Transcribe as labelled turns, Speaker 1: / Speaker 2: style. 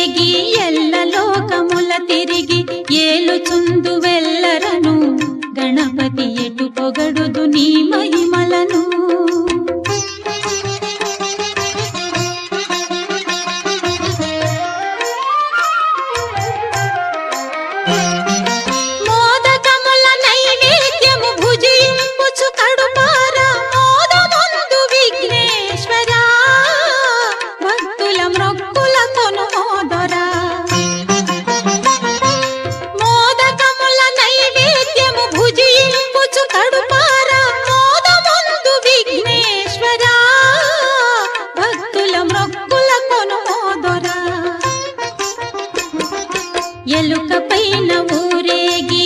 Speaker 1: ఊరేగి ఎల్ల లోకముల తిరిగి ఏలుచుందు వెల్లరను గణపతి ఎటు పొగడుదు నీ మహిమలను మోదకముల నైవేద్యము భుజింపుచు కడుపార మోదముందు విఘ్నేశ్వరా భక్తుల మ్రొక్కుల కొనుమోదరా మోదకముల నైవేద్యము భుజింపుచు కడుపార మోదముందు విఘ్నేశ్వరా భక్తుల మ్రొక్కుల కొనుమోదరా ఎలుక పైన ఊరేగి